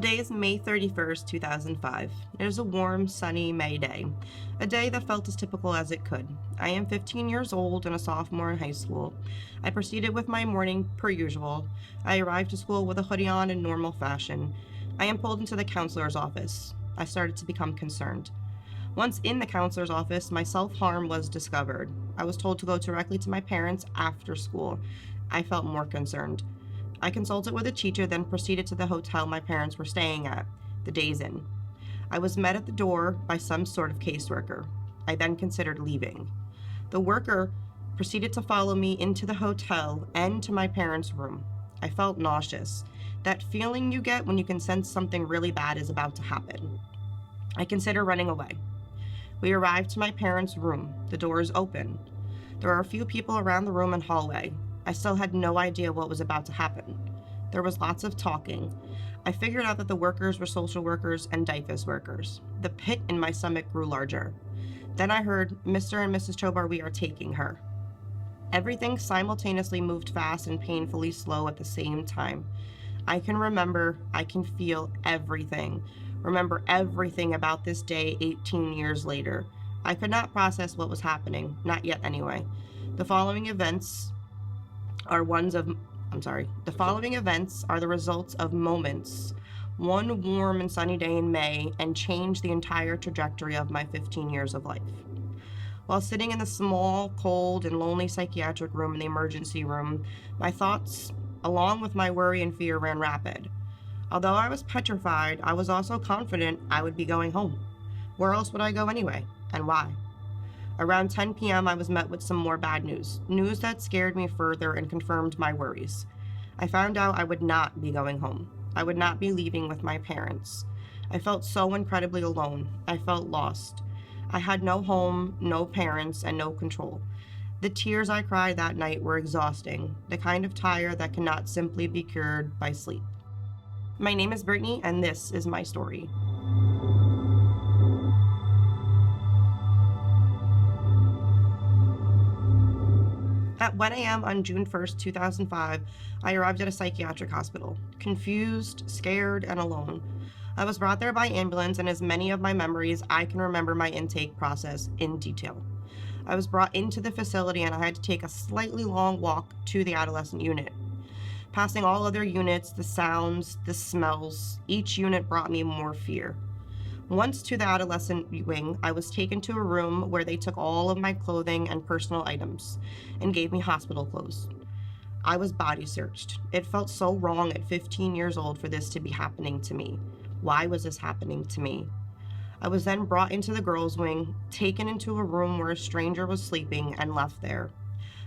Today is May 31st, 2005. It is a warm, sunny May day, a day that felt as typical as it could. I am 15 years old and a sophomore in high school. I proceeded with my morning per usual. I arrived to school with a hoodie on in normal fashion. I am pulled into the counselor's office. I started to become concerned. Once in the counselor's office, my self-harm was discovered. I was told to go directly to my parents after school. I felt more concerned. I consulted with a teacher, then proceeded to the hotel my parents were staying at, the Days Inn. I was met at the door by some sort of caseworker. I then considered leaving. The worker proceeded to follow me into the hotel and to my parents' room. I felt nauseous, that feeling you get when you can sense something really bad is about to happen. I considered running away. We arrived to my parents' room. The door is open. There are a few people around the room and hallway. I still had no idea what was about to happen. There was lots of talking. I figured out that the workers were social workers and DIFUS workers. The pit in my stomach grew larger. Then I heard, "Mr. and Mrs. Chobar, we are taking her." Everything simultaneously moved fast and painfully slow at the same time. I can remember, I can feel everything. Remember everything about this day 18 years later. I could not process what was happening, not yet anyway. The following events are the results of moments, one warm and sunny day in May, and changed the entire trajectory of my 15 years of life. While sitting in the small, cold, and lonely psychiatric room in the emergency room, my thoughts, along with my worry and fear, ran rapid. Although I was petrified, I was also confident I would be going home. Where else would I go anyway, and why? Around 10 p.m., I was met with some more bad news that scared me further and confirmed my worries. I found out I would not be going home. I would not be leaving with my parents. I felt so incredibly alone. I felt lost. I had no home, no parents, and no control. The tears I cried that night were exhausting, the kind of tire that cannot simply be cured by sleep. My name is Brittney, and this is my story. At 1 a.m. on June 1st, 2005, I arrived at a psychiatric hospital, confused, scared, and alone. I was brought there by ambulance, and as many of my memories, I can remember my intake process in detail. I was brought into the facility, and I had to take a slightly long walk to the adolescent unit. Passing all other units, the sounds, the smells, each unit brought me more fear. Once to the adolescent wing, I was taken to a room where they took all of my clothing and personal items and gave me hospital clothes. I was body searched. It felt so wrong at 15 years old for this to be happening to me. Why was this happening to me? I was then brought into the girls' wing, taken into a room where a stranger was sleeping, and left there.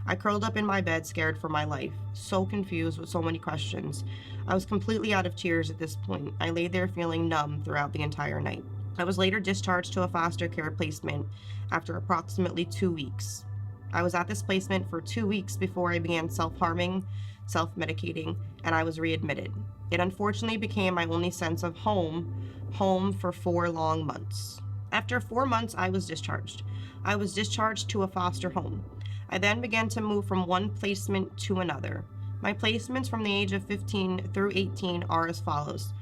I curled up in my bed, scared for my life, so confused with so many questions. I was completely out of tears at this point. I lay there feeling numb throughout the entire night. I was later discharged to a foster care placement after approximately 2 weeks. I was at this placement for 2 weeks before I began self-harming, self-medicating, and I was readmitted. It unfortunately became my only sense of home for 4 long months. After 4 months, I was discharged. I was discharged to a foster home. I then began to move from one placement to another. My placements from the age of 15 through 18 are as follows.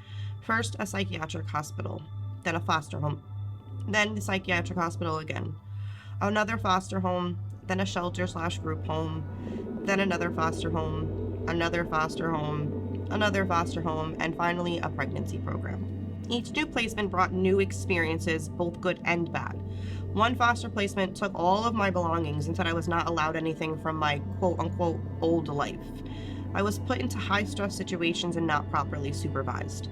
First, a psychiatric hospital, then a foster home, then the psychiatric hospital again, another foster home, then a shelter/group home, then another foster home, another foster home, another foster home, and finally a pregnancy program. Each new placement brought new experiences, both good and bad. One foster placement took all of my belongings and said I was not allowed anything from my quote-unquote old life. I was put into high-stress situations and not properly supervised.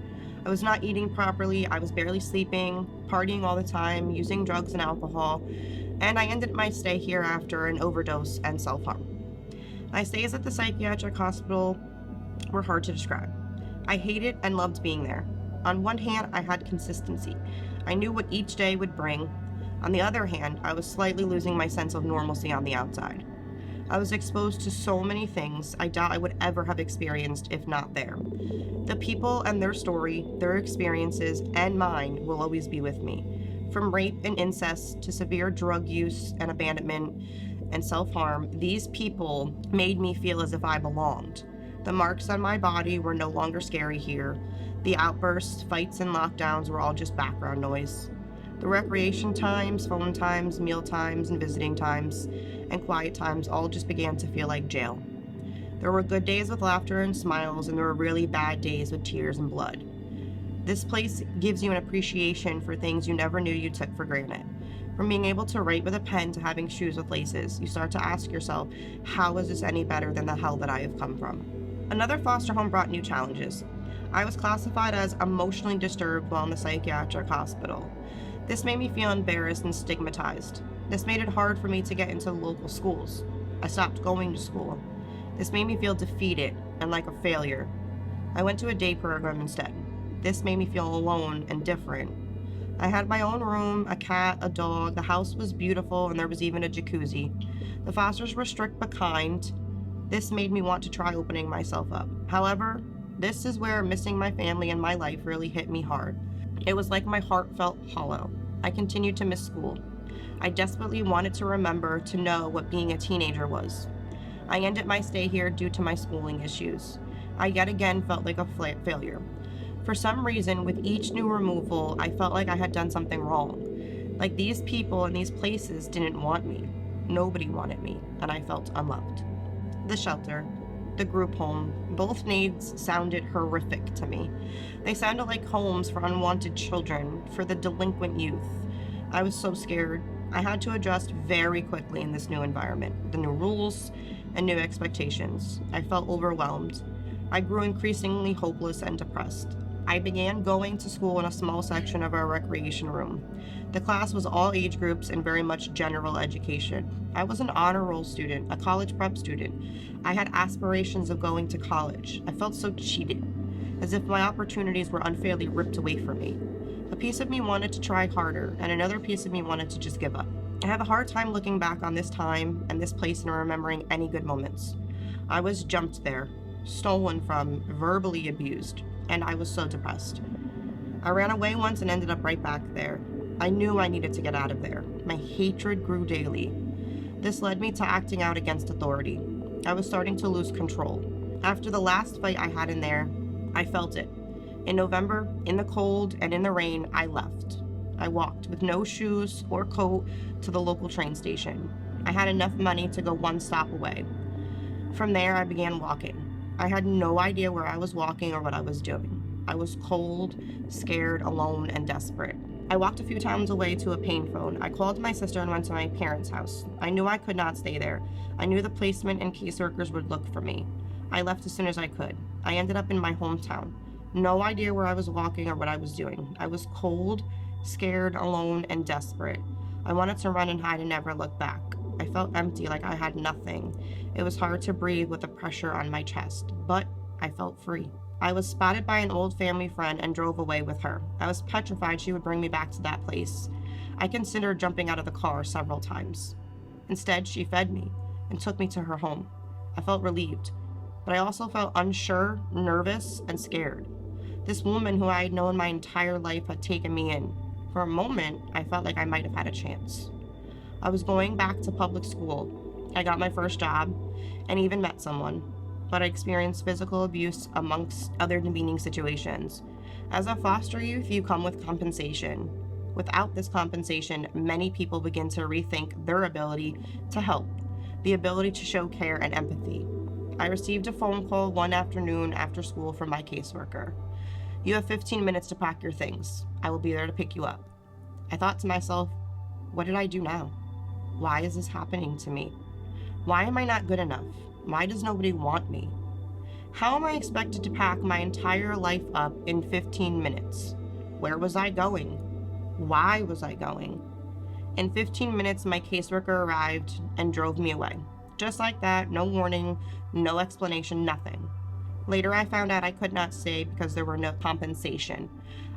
I was not eating properly, I was barely sleeping, partying all the time, using drugs and alcohol, and I ended my stay here after an overdose and self-harm. My stays at the psychiatric hospital were hard to describe. I hated and loved being there. On one hand, I had consistency. I knew what each day would bring. On the other hand, I was slightly losing my sense of normalcy on the outside. I was exposed to so many things I doubt I would ever have experienced if not there. The people and their story, their experiences, and mine will always be with me. From rape and incest to severe drug use and abandonment and self-harm, these people made me feel as if I belonged. The marks on my body were no longer scary here. The outbursts, fights, and lockdowns were all just background noise. The recreation times, phone times, meal times, and visiting times, and quiet times all just began to feel like jail. There were good days with laughter and smiles, and there were really bad days with tears and blood. This place gives you an appreciation for things you never knew you took for granted. From being able to write with a pen to having shoes with laces, you start to ask yourself, how is this any better than the hell that I have come from? Another foster home brought new challenges. I was classified as emotionally disturbed while in the psychiatric hospital. This made me feel embarrassed and stigmatized. This made it hard for me to get into local schools. I stopped going to school. This made me feel defeated and like a failure. I went to a day program instead. This made me feel alone and different. I had my own room, a cat, a dog, the house was beautiful, and there was even a jacuzzi. The fosters were strict but kind. This made me want to try opening myself up. However, this is where missing my family and my life really hit me hard. It was like my heart felt hollow. I continued to miss school. I desperately wanted to remember to know what being a teenager was. I ended my stay here due to my schooling issues. I yet again felt like a failure. For some reason, with each new removal, I felt like I had done something wrong. Like these people and these places didn't want me. Nobody wanted me, and I felt unloved. The shelter, the group home, both names sounded horrific to me. They sounded like homes for unwanted children, for the delinquent youth. I was so scared. I had to adjust very quickly in this new environment, the new rules and new expectations. I felt overwhelmed. I grew increasingly hopeless and depressed. I began going to school in a small section of our recreation room. The class was all age groups and very much general education. I was an honor roll student, a college prep student. I had aspirations of going to college. I felt so cheated, as if my opportunities were unfairly ripped away from me. A piece of me wanted to try harder, and another piece of me wanted to just give up. I have a hard time looking back on this time and this place and remembering any good moments. I was jumped there, stolen from, verbally abused, and I was so depressed. I ran away once and ended up right back there. I knew I needed to get out of there. My hatred grew daily. This led me to acting out against authority. I was starting to lose control. After the last fight I had in there, I felt it. In November, in the cold and in the rain, I left. I walked with no shoes or coat to the local train station. I had enough money to go one stop away. From there, I began walking. I had no idea where I was walking or what I was doing. I was cold, scared, alone, and desperate. I walked a few times away to a payphone. I called my sister and went to my parents' house. I knew I could not stay there. I knew the placement and caseworkers would look for me. I left as soon as I could. I ended up in my hometown. No idea where I was walking or what I was doing. I was cold, scared, alone, and desperate. I wanted to run and hide and never look back. I felt empty, like I had nothing. It was hard to breathe with the pressure on my chest, but I felt free. I was spotted by an old family friend and drove away with her. I was petrified she would bring me back to that place. I considered jumping out of the car several times. Instead, she fed me and took me to her home. I felt relieved, but I also felt unsure, nervous, and scared. This woman who I had known my entire life had taken me in. For a moment, I felt like I might have had a chance. I was going back to public school. I got my first job and even met someone, but I experienced physical abuse amongst other demeaning situations. As a foster youth, you come with compensation. Without this compensation, many people begin to rethink their ability to help, the ability to show care and empathy. I received a phone call one afternoon after school from my caseworker. "You have 15 minutes to pack your things. I will be there to pick you up." I thought to myself, what did I do now? Why is this happening to me? Why am I not good enough? Why does nobody want me? How am I expected to pack my entire life up in 15 minutes? Where was I going? Why was I going? In 15 minutes, my caseworker arrived and drove me away. Just like that, no warning, no explanation, nothing. Later, I found out I could not stay because there were no compensation.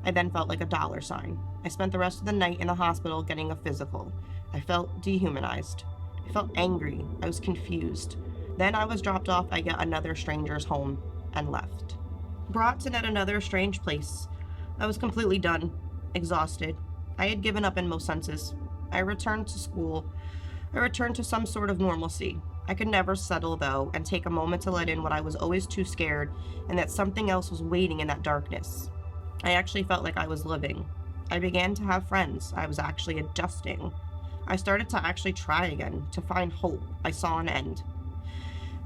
I then felt like a dollar sign. I spent the rest of the night in the hospital getting a physical. I felt dehumanized. I felt angry. I was confused. Then I was dropped off at yet another stranger's home and left. Brought to yet another strange place. I was completely done, exhausted. I had given up in most senses. I returned to school. I returned to some sort of normalcy. I could never settle, though, and take a moment to let in what I was always too scared, and that something else was waiting in that darkness. I actually felt like I was living. I began to have friends. I was actually adjusting. I started to actually try again, to find hope. I saw an end.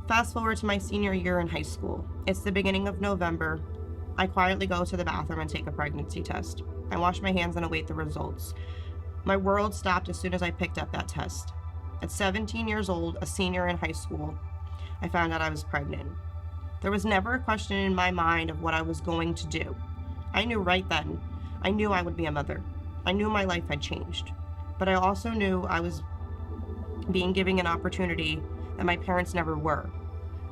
Fast forward to my senior year in high school. It's the beginning of November. I quietly go to the bathroom and take a pregnancy test. I wash my hands and await the results. My world stopped as soon as I picked up that test. At 17 years old, a senior in high school, I found out I was pregnant. There was never a question in my mind of what I was going to do. I knew right then. I knew I would be a mother. I knew my life had changed. But I also knew I was being given an opportunity that my parents never were.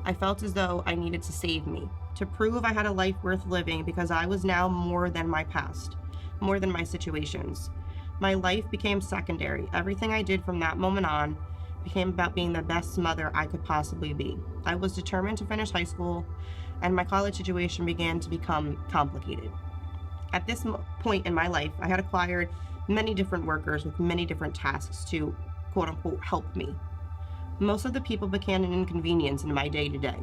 I felt as though I needed to save me, to prove I had a life worth living, because I was now more than my past, more than my situations. My life became secondary. Everything I did from that moment on became about being the best mother I could possibly be. I was determined to finish high school, and my college situation began to become complicated. At this point in my life, I had acquired many different workers with many different tasks to, quote unquote, help me. Most of the people became an inconvenience in my day-to-day.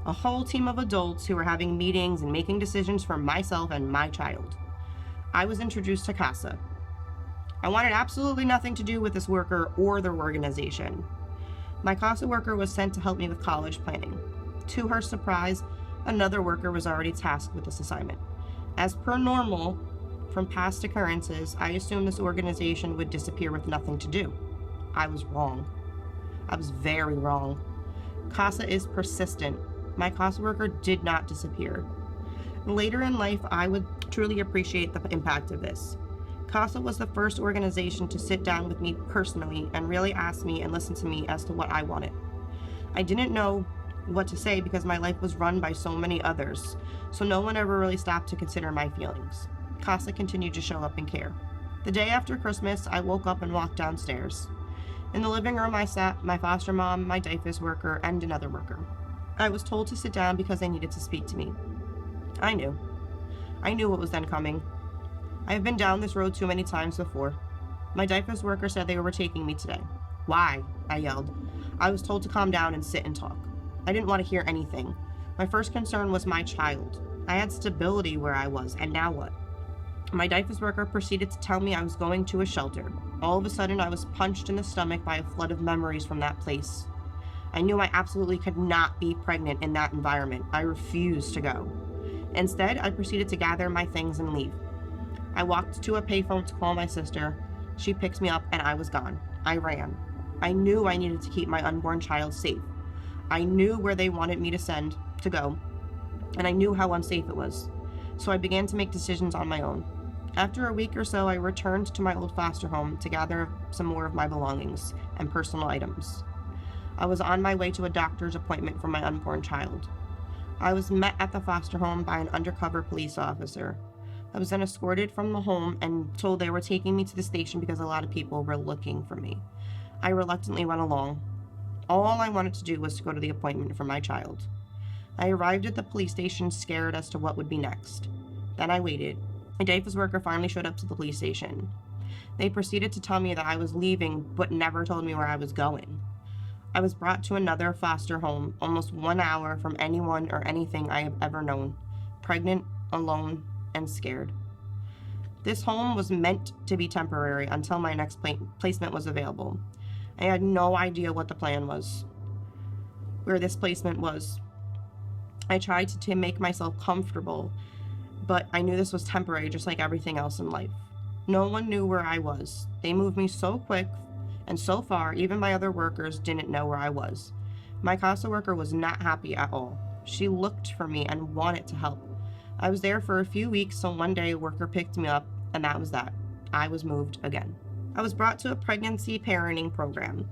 A whole team of adults who were having meetings and making decisions for myself and my child. I was introduced to CASA. I wanted absolutely nothing to do with this worker or their organization. My CASA worker was sent to help me with college planning. To her surprise, another worker was already tasked with this assignment. As per normal, from past occurrences, I assumed this organization would disappear with nothing to do. I was wrong. I was very wrong. CASA is persistent. My CASA worker did not disappear. Later in life, I would truly appreciate the impact of this. CASA was the first organization to sit down with me personally and really ask me and listen to me as to what I wanted. I didn't know what to say because my life was run by so many others, so no one ever really stopped to consider my feelings. CASA continued to show up and care. The day after Christmas, I woke up and walked downstairs. In the living room, I sat my foster mom, my DIFUS worker, and another worker. I was told to sit down because they needed to speak to me. I knew. I knew what was then coming. I have been down this road too many times before. My DIFUS worker said they were taking me today. Why? I yelled. I was told to calm down and sit and talk. I didn't want to hear anything. My first concern was my child. I had stability where I was, and now what? My DIFUS worker proceeded to tell me I was going to a shelter. All of a sudden, I was punched in the stomach by a flood of memories from that place. I knew I absolutely could not be pregnant in that environment. I refused to go. Instead, I proceeded to gather my things and leave. I walked to a payphone to call my sister. She picked me up, and I was gone. I ran. I knew I needed to keep my unborn child safe. I knew where they wanted me to go, and I knew how unsafe it was. So I began to make decisions on my own. After a week or so, I returned to my old foster home to gather some more of my belongings and personal items. I was on my way to a doctor's appointment for my unborn child. I was met at the foster home by an undercover police officer. I was then escorted from the home and told they were taking me to the station because a lot of people were looking for me. I reluctantly went along. All I wanted to do was to go to the appointment for my child. I arrived at the police station scared as to what would be next. Then I waited. A DIFUS worker finally showed up to the police station. They proceeded to tell me that I was leaving, but never told me where I was going. I was brought to another foster home, almost 1 hour from anyone or anything I have ever known, pregnant, alone, and scared. This home was meant to be temporary until my next placement was available. I had no idea what the plan was, where this placement was. I tried to make myself comfortable, but I knew this was temporary, just like everything else in life. No one knew where I was. They moved me so quick and so far, even my other workers didn't know where I was. My CASA worker was not happy at all. She looked for me and wanted to help. I was there for a few weeks, so one day a worker picked me up, and that was that. I was moved again. I was brought to a pregnancy parenting program.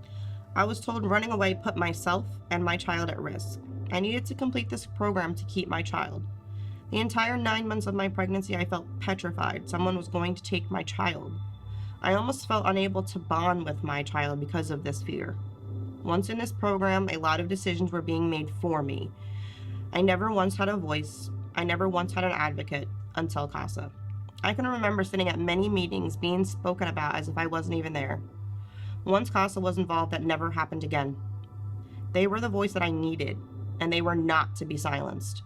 I was told running away put myself and my child at risk. I needed to complete this program to keep my child. The entire 9 months of my pregnancy, I felt petrified. Someone was going to take my child. I almost felt unable to bond with my child because of this fear. Once in this program, a lot of decisions were being made for me. I never once had a voice. I never once had an advocate until CASA. I can remember sitting at many meetings being spoken about as if I wasn't even there. Once CASA was involved, that never happened again. They were the voice that I needed, and they were not to be silenced.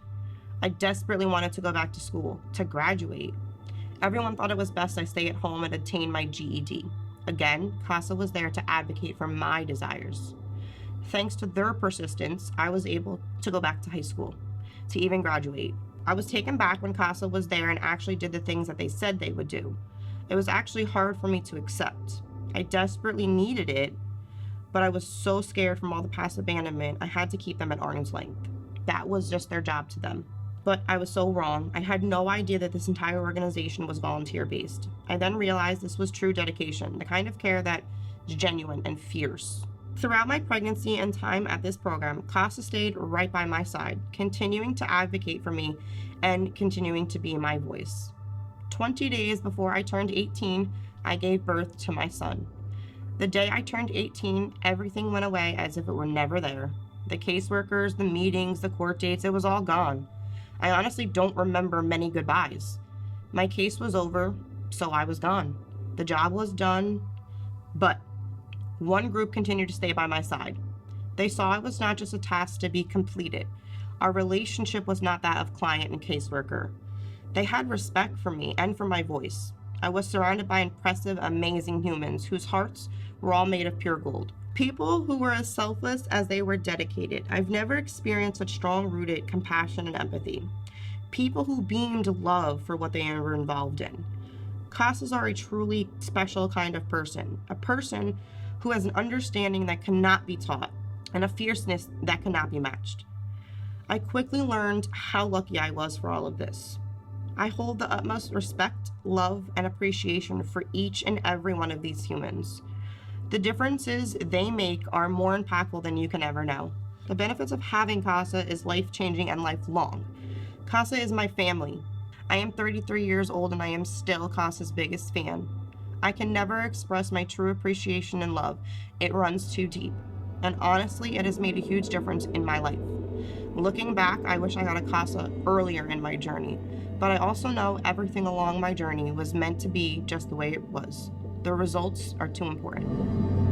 I desperately wanted to go back to school, to graduate. Everyone thought it was best I stay at home and attain my GED. Again, CASA was there to advocate for my desires. Thanks to their persistence, I was able to go back to high school, to even graduate. I was taken back when CASA was there and actually did the things that they said they would do. It was actually hard for me to accept. I desperately needed it, but I was so scared from all the past abandonment, I had to keep them at arm's length. That was just their job to them. But I was so wrong. I had no idea that this entire organization was volunteer-based. I then realized this was true dedication, the kind of care that is genuine and fierce. Throughout my pregnancy and time at this program, CASA stayed right by my side, continuing to advocate for me and continuing to be my voice. 20 days before I turned 18, I gave birth to my son. The day I turned 18, everything went away as if it were never there. The caseworkers, the meetings, the court dates, it was all gone. I honestly don't remember many goodbyes. My case was over, so I was gone. The job was done, but one group continued to stay by my side. They saw it was not just a task to be completed. Our relationship was not that of client and caseworker. They had respect for me and for my voice. I was surrounded by impressive, amazing humans whose hearts were all made of pure gold. People who were as selfless as they were dedicated. I've never experienced such strong-rooted compassion and empathy. People who beamed love for what they were involved in. CASAs are a truly special kind of person, a person who has an understanding that cannot be taught and a fierceness that cannot be matched. I quickly learned how lucky I was for all of this. I hold the utmost respect, love, and appreciation for each and every one of these humans. The differences they make are more impactful than you can ever know. The benefits of having CASA is life-changing and lifelong. CASA is my family. I am 33 years old and I am still CASA's biggest fan. I can never express my true appreciation and love. It runs too deep. And honestly, it has made a huge difference in my life. Looking back, I wish I got a CASA earlier in my journey, but I also know everything along my journey was meant to be just the way it was. The results are too important.